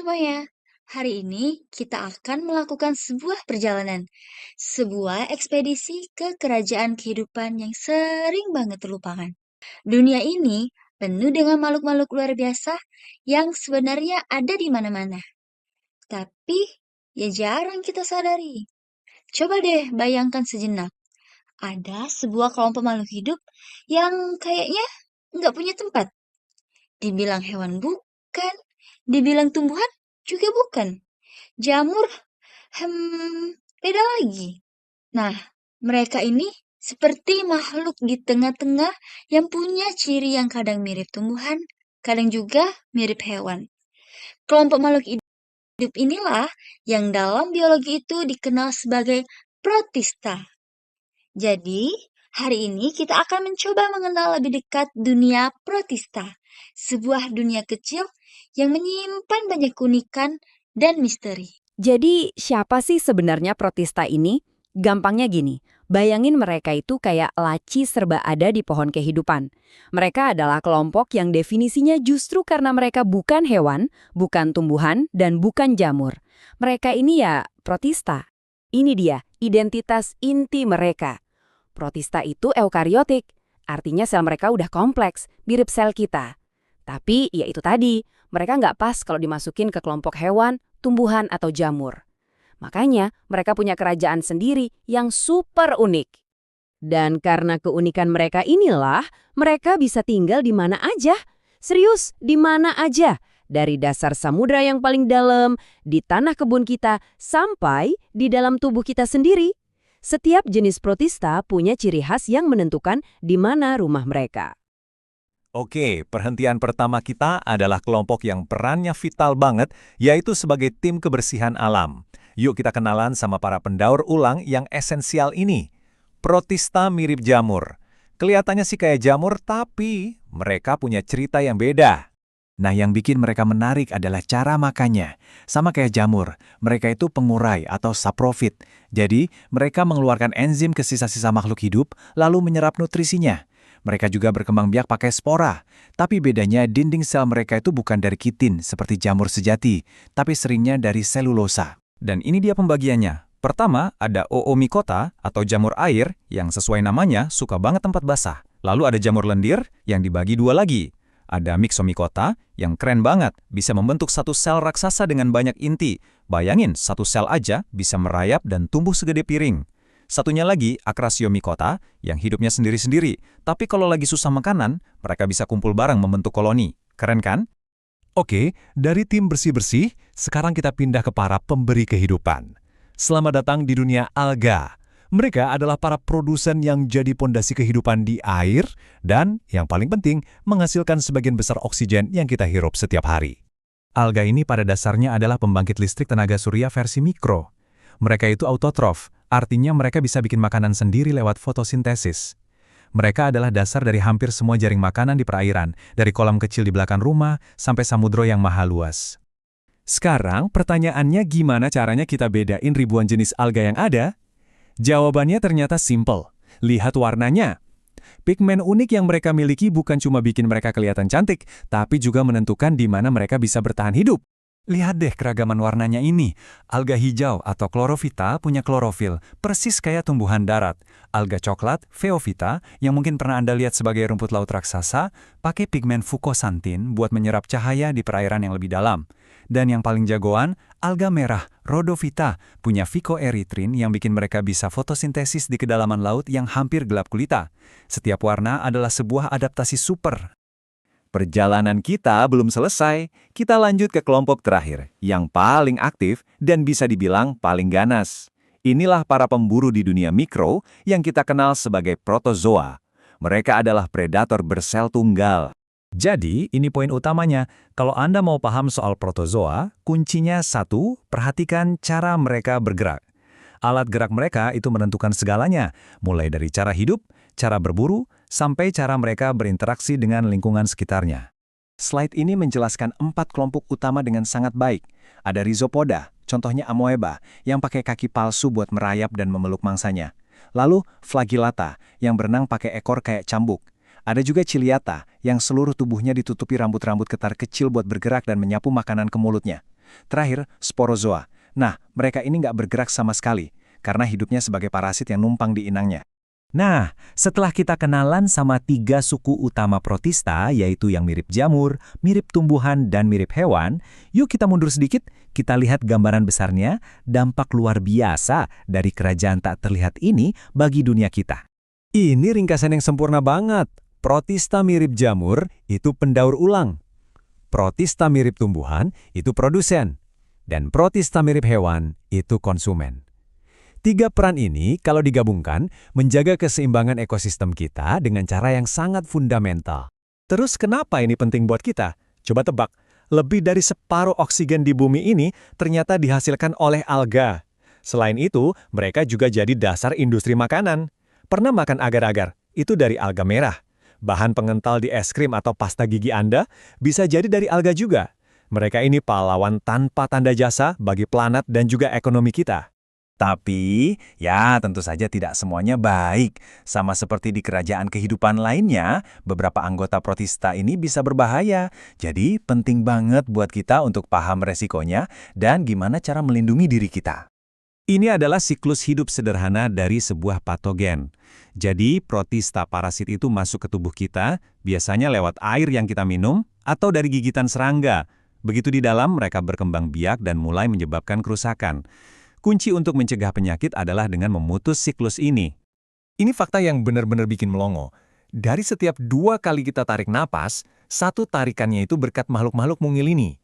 semuanya. Hari ini kita akan melakukan sebuah perjalanan, sebuah ekspedisi ke kerajaan kehidupan yang sering banget terlupakan. Dunia ini penuh dengan makhluk-makhluk luar biasa yang sebenarnya ada di mana-mana, tapi ya jarang kita sadari. Coba deh bayangkan sejenak, ada sebuah kelompok makhluk hidup yang kayaknya nggak punya tempat. Dibilang hewan bukan, dibilang tumbuhan juga bukan. Jamur, beda lagi. Nah, mereka ini seperti makhluk di tengah-tengah yang punya ciri yang kadang mirip tumbuhan, kadang juga mirip hewan. Kelompok makhluk hidup inilah yang dalam biologi itu dikenal sebagai protista. Jadi, hari ini kita akan mencoba mengenal lebih dekat dunia protista, sebuah dunia kecil yang menyimpan banyak keunikan dan misteri. Jadi, siapa sih sebenarnya protista ini? Gampangnya gini, bayangin mereka itu kayak laci serba ada di pohon kehidupan. Mereka adalah kelompok yang definisinya justru karena mereka bukan hewan, bukan tumbuhan, dan bukan jamur. Mereka ini ya protista. Ini dia, identitas inti mereka. Protista itu eukariotik, artinya sel mereka udah kompleks, mirip sel kita. Tapi ya itu tadi, mereka nggak pas kalau dimasukin ke kelompok hewan, tumbuhan, atau jamur. Makanya mereka punya kerajaan sendiri yang super unik. Dan karena keunikan mereka inilah, mereka bisa tinggal di mana aja. Serius, di mana aja. Dari dasar samudra yang paling dalam, di tanah kebun kita, sampai di dalam tubuh kita sendiri. Setiap jenis protista punya ciri khas yang menentukan di mana rumah mereka. Oke, perhentian pertama kita adalah kelompok yang perannya vital banget, yaitu sebagai tim kebersihan alam. Yuk kita kenalan sama para pendaur ulang yang esensial ini. Protista mirip jamur. Kelihatannya sih kayak jamur, tapi mereka punya cerita yang beda. Nah, yang bikin mereka menarik adalah cara makannya. Sama kayak jamur, mereka itu pengurai atau saprofit. Jadi, mereka mengeluarkan enzim ke sisa-sisa makhluk hidup, lalu menyerap nutrisinya. Mereka juga berkembang biak pakai spora. Tapi bedanya dinding sel mereka itu bukan dari kitin seperti jamur sejati, tapi seringnya dari selulosa. Dan ini dia pembagiannya. Pertama, ada oomycota atau jamur air yang sesuai namanya suka banget tempat basah. Lalu ada jamur lendir yang dibagi dua lagi. Ada myxomycota yang keren banget, bisa membentuk satu sel raksasa dengan banyak inti. Bayangin, satu sel aja bisa merayap dan tumbuh segede piring. Satunya lagi, Acrasiomycota, yang hidupnya sendiri-sendiri. Tapi kalau lagi susah makanan, mereka bisa kumpul bareng membentuk koloni. Keren kan? Oke, dari tim bersih-bersih, sekarang kita pindah ke para pemberi kehidupan. Selamat datang di dunia alga. Mereka adalah para produsen yang jadi pondasi kehidupan di air dan, yang paling penting, menghasilkan sebagian besar oksigen yang kita hirup setiap hari. Alga ini pada dasarnya adalah pembangkit listrik tenaga surya versi mikro. Mereka itu autotrof, artinya mereka bisa bikin makanan sendiri lewat fotosintesis. Mereka adalah dasar dari hampir semua jaring makanan di perairan, dari kolam kecil di belakang rumah sampai samudra yang maha luas. Sekarang pertanyaannya gimana caranya kita bedain ribuan jenis alga yang ada? Jawabannya ternyata simple. Lihat warnanya. Pigmen unik yang mereka miliki bukan cuma bikin mereka kelihatan cantik, tapi juga menentukan di mana mereka bisa bertahan hidup. Lihat deh keragaman warnanya ini. Alga hijau atau chlorophyta punya klorofil, persis kayak tumbuhan darat. Alga coklat, phaeophyta, yang mungkin pernah Anda lihat sebagai rumput laut raksasa, pakai pigmen fukosantin buat menyerap cahaya di perairan yang lebih dalam. Dan yang paling jagoan, alga merah, rhodophyta, punya phycoerythrin yang bikin mereka bisa fotosintesis di kedalaman laut yang hampir gelap gulita. Setiap warna adalah sebuah adaptasi super. Perjalanan kita belum selesai, kita lanjut ke kelompok terakhir, yang paling aktif dan bisa dibilang paling ganas. Inilah para pemburu di dunia mikro yang kita kenal sebagai protozoa. Mereka adalah predator bersel tunggal. Jadi, ini poin utamanya. Kalau Anda mau paham soal protozoa, kuncinya satu, perhatikan cara mereka bergerak. Alat gerak mereka itu menentukan segalanya, mulai dari cara hidup, cara berburu, sampai cara mereka berinteraksi dengan lingkungan sekitarnya. Slide ini menjelaskan 4 kelompok utama dengan sangat baik. Ada Rhizopoda, contohnya Amoeba, yang pakai kaki palsu buat merayap dan memeluk mangsanya. Lalu Flagellata, yang berenang pakai ekor kayak cambuk. Ada juga Ciliata, yang seluruh tubuhnya ditutupi rambut-rambut ketar kecil buat bergerak dan menyapu makanan ke mulutnya. Terakhir, sporozoa. Nah, mereka ini nggak bergerak sama sekali, karena hidupnya sebagai parasit yang numpang di inangnya. Nah, setelah kita kenalan sama 3 suku utama protista, yaitu yang mirip jamur, mirip tumbuhan, dan mirip hewan, yuk kita mundur sedikit, kita lihat gambaran besarnya, dampak luar biasa dari kerajaan tak terlihat ini bagi dunia kita. Ini ringkasan yang sempurna banget. Protista mirip jamur, itu pendaur ulang. Protista mirip tumbuhan, itu produsen. Dan protista mirip hewan, itu konsumen. 3 peran ini, kalau digabungkan, menjaga keseimbangan ekosistem kita dengan cara yang sangat fundamental. Terus kenapa ini penting buat kita? Coba tebak, lebih dari separuh oksigen di bumi ini ternyata dihasilkan oleh alga. Selain itu, mereka juga jadi dasar industri makanan. Pernah makan agar-agar? Itu dari alga merah. Bahan pengental di es krim atau pasta gigi Anda bisa jadi dari alga juga. Mereka ini pahlawan tanpa tanda jasa bagi planet dan juga ekonomi kita. Tapi, ya tentu saja tidak semuanya baik. Sama seperti di kerajaan kehidupan lainnya, beberapa anggota protista ini bisa berbahaya. Jadi, penting banget buat kita untuk paham resikonya dan gimana cara melindungi diri kita. Ini adalah siklus hidup sederhana dari sebuah patogen. Jadi, protista parasit itu masuk ke tubuh kita, biasanya lewat air yang kita minum atau dari gigitan serangga. Begitu di dalam, mereka berkembang biak dan mulai menyebabkan kerusakan. Kunci untuk mencegah penyakit adalah dengan memutus siklus ini. Ini fakta yang benar-benar bikin melongo. Dari setiap 2 kali kita tarik napas, 1 tarikannya itu berkat makhluk-makhluk mungil ini.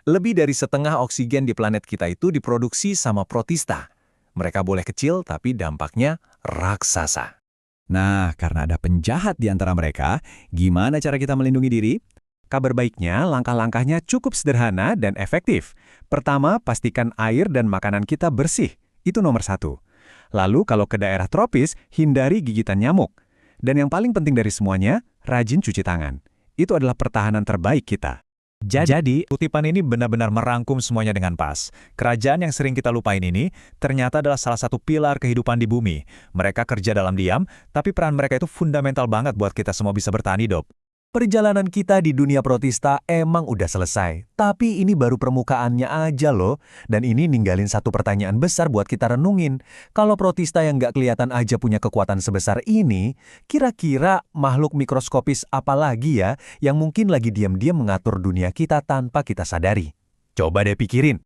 Lebih dari setengah oksigen di planet kita itu diproduksi sama protista. Mereka boleh kecil, tapi dampaknya raksasa. Nah, karena ada penjahat di antara mereka, gimana cara kita melindungi diri? Kabar baiknya, langkah-langkahnya cukup sederhana dan efektif. Pertama, pastikan air dan makanan kita bersih. Itu nomor 1. Lalu, kalau ke daerah tropis, hindari gigitan nyamuk. Dan yang paling penting dari semuanya, rajin cuci tangan. Itu adalah pertahanan terbaik kita. Jadi, kutipan ini benar-benar merangkum semuanya dengan pas. Kerajaan yang sering kita lupain ini ternyata adalah salah satu pilar kehidupan di bumi. Mereka kerja dalam diam, tapi peran mereka itu fundamental banget buat kita semua bisa bertahan hidup. Perjalanan kita di dunia protista emang udah selesai, tapi ini baru permukaannya aja loh. Dan ini ninggalin satu pertanyaan besar buat kita renungin. Kalau protista yang nggak kelihatan aja punya kekuatan sebesar ini, kira-kira makhluk mikroskopis apa lagi ya yang mungkin lagi diam-diam mengatur dunia kita tanpa kita sadari? Coba deh pikirin.